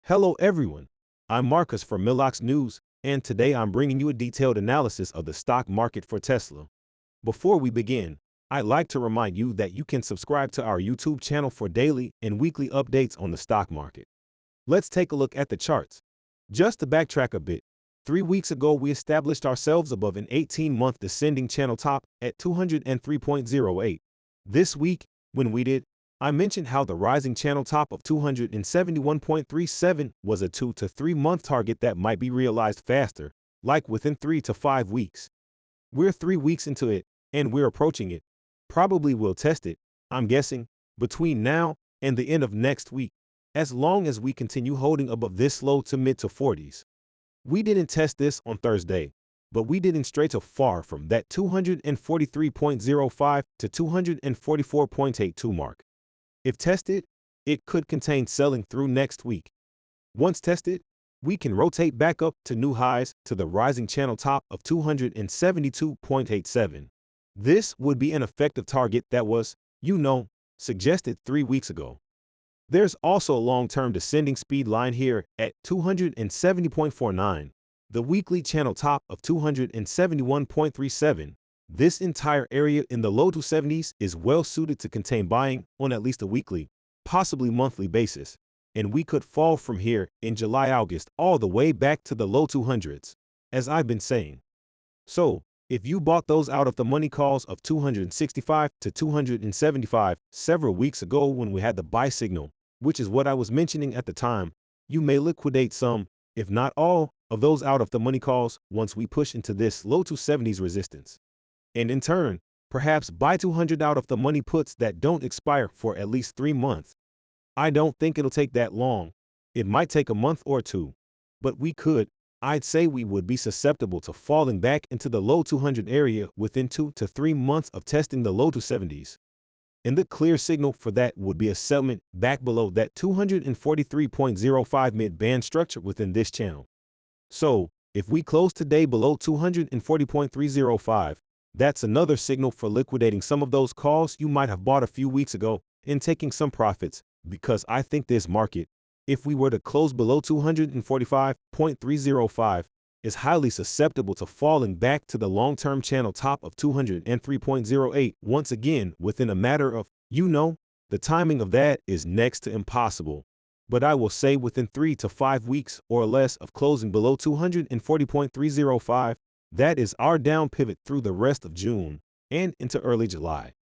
Hello everyone, I'm Marcus from Millox News, and today I'm bringing you a detailed analysis of the stock market for Tesla. Before we begin, I'd like to remind you that you can subscribe to our YouTube channel for daily and weekly updates on the stock market. Let's take a look at the charts. Just to backtrack a bit, 3 weeks ago we established ourselves above an 18-month descending channel top at 203.08. This week, when we did, I mentioned how the rising channel top of 271.37 was a 2 to 3 month target that might be realized faster, like within 3 to 5 weeks. We're 3 weeks into it, and we're approaching it. Probably we'll test it, I'm guessing, between now and the end of next week, as long as we continue holding above this low to mid to 40s. We didn't test this on Thursday, but we didn't stray too far from that 243.05 to 244.82 mark. If tested, it could contain selling through next week. Once tested, we can rotate back up to new highs to the rising channel top of 272.87. This would be an effective target that was, suggested 3 weeks ago. There's also a long-term descending speed line here at 270.49, the weekly channel top of 271.37. This entire area in the low 270s is well suited to contain buying on at least a weekly, possibly monthly basis, and we could fall from here in July-August all the way back to the low 200s, as I've been saying. So, if you bought those out of the money calls of 265 to 275 several weeks ago when we had the buy signal, which is what I was mentioning at the time, you may liquidate some, if not all, of those out of the money calls once we push into this low 270s resistance. And in turn, perhaps buy 200 out of the money puts that don't expire for at least 3 months. I don't think it'll take that long. It might take a month or two, but I'd say we would be susceptible to falling back into the low 200 area within 2 to 3 months of testing the low 270s. And the clear signal for that would be a settlement back below that 243.05 mid-band structure within this channel. So, if we close today below 240.305, that's another signal for liquidating some of those calls you might have bought a few weeks ago and taking some profits, because I think this market, if we were to close below 245.305, is highly susceptible to falling back to the long-term channel top of 203.08 once again within a matter of, the timing of that is next to impossible. But I will say within 3 to 5 weeks or less of closing below 240.305, that is our down pivot through the rest of June and into early July.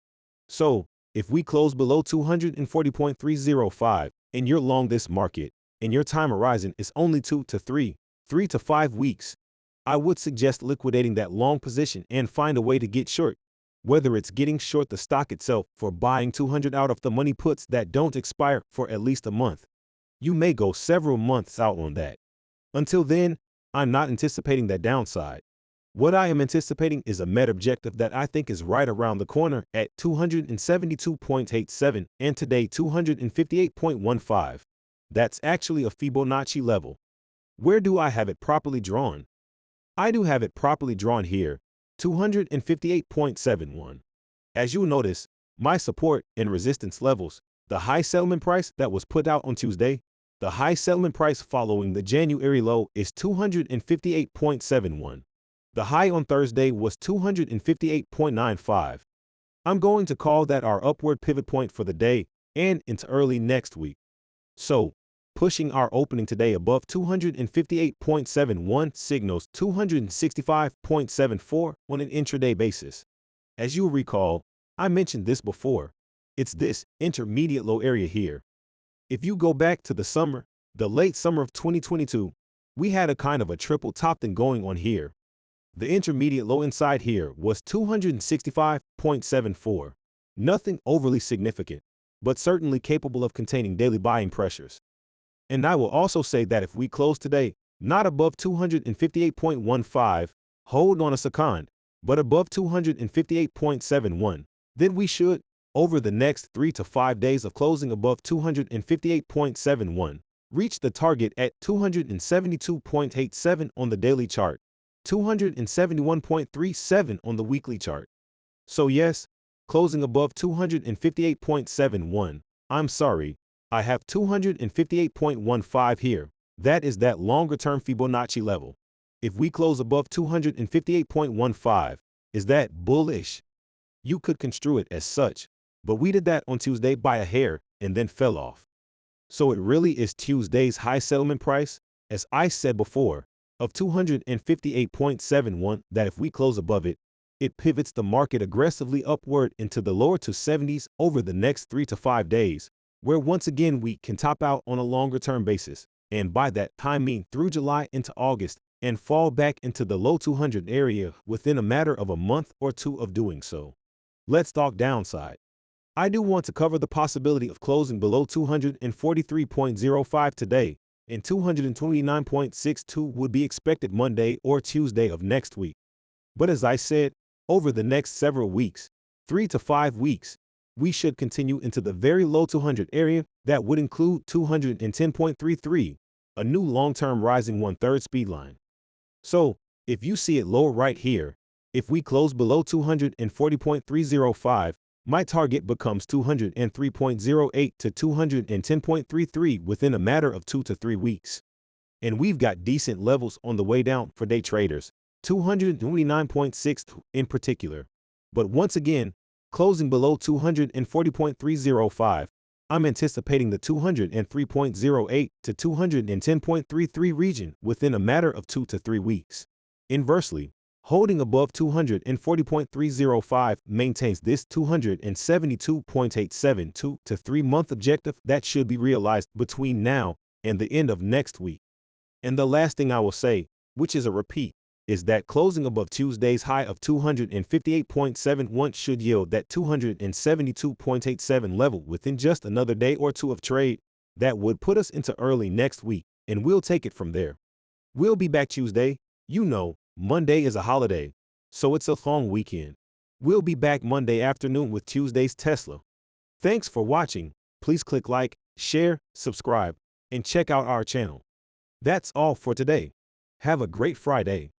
So, if we close below 240.305 and you're long this market and your time horizon is only 3 to 5 weeks, I would suggest liquidating that long position and find a way to get short, whether it's getting short the stock itself for buying 200 out of the money puts that don't expire for at least a month. You may go several months out on that. Until then, I'm not anticipating that downside. What I am anticipating is a Met objective that I think is right around the corner at 272.87 and today 258.15. That's actually a Fibonacci level. Where do I have it properly drawn? I do have it properly drawn here, 258.71. As you'll notice, my support and resistance levels, the high settlement price that was put out on Tuesday, the high settlement price following the January low is 258.71. The high on Thursday was 258.95. I'm going to call that our upward pivot point for the day and into early next week. So, pushing our opening today above 258.71 signals 265.74 on an intraday basis. As you'll recall, I mentioned this before. It's this intermediate low area here. If you go back to the late summer of 2022, we had a kind of a triple top thing going on here. The intermediate low inside here was 265.74. Nothing overly significant, but certainly capable of containing daily buying pressures. And I will also say that if we close today, not above 258.15, hold on a second, but above 258.71, then we should, over the next 3 to 5 days of closing above 258.71, reach the target at 272.87 on the daily chart. 271.37 on the weekly chart. So yes, closing above 258.71, I'm sorry, I have 258.15 here, That is that longer-term Fibonacci level. If we close above 258.15, is that bullish? You could construe it as such, but we did that on Tuesday by a hair and then fell off. So it really is Tuesday's high settlement price, as I said before, of 258.71, that if we close above it, it pivots the market aggressively upward into the lower 270s over the next 3 to 5 days, where once again we can top out on a longer-term basis, and by that time mean through July into August, and fall back into the low 200 area within a matter of a month or two of doing so. Let's talk downside. I do want to cover the possibility of closing below 243.05 today, and 229.62 would be expected Monday or Tuesday of next week. But as I said, over the next several weeks, 3 to 5 weeks, we should continue into the very low 200 area that would include 210.33, a new long-term rising 1/3 speed line. So, if you see it lower right here, if we close below 240.305, my target becomes 203.08 to 210.33 within a matter of 2 to 3 weeks. And we've got decent levels on the way down for day traders, 229.6 in particular. But once again, closing below 240.305, I'm anticipating the 203.08 to 210.33 region within a matter of 2 to 3 weeks. Inversely, holding above 240.305 maintains this 272.87 2 to 3 month objective that should be realized between now and the end of next week. And the last thing I will say, which is a repeat, is that closing above Tuesday's high of 258.71 should yield that 272.87 level within just another day or two of trade. That would put us into early next week, and we'll take it from there. We'll be back Tuesday. You know, Monday is a holiday, so it's a long weekend. We'll be back Monday afternoon with Tuesday's Tesla. Thanks for watching. Please click like, share, subscribe, and check out our channel. That's all for today. Have a great Friday.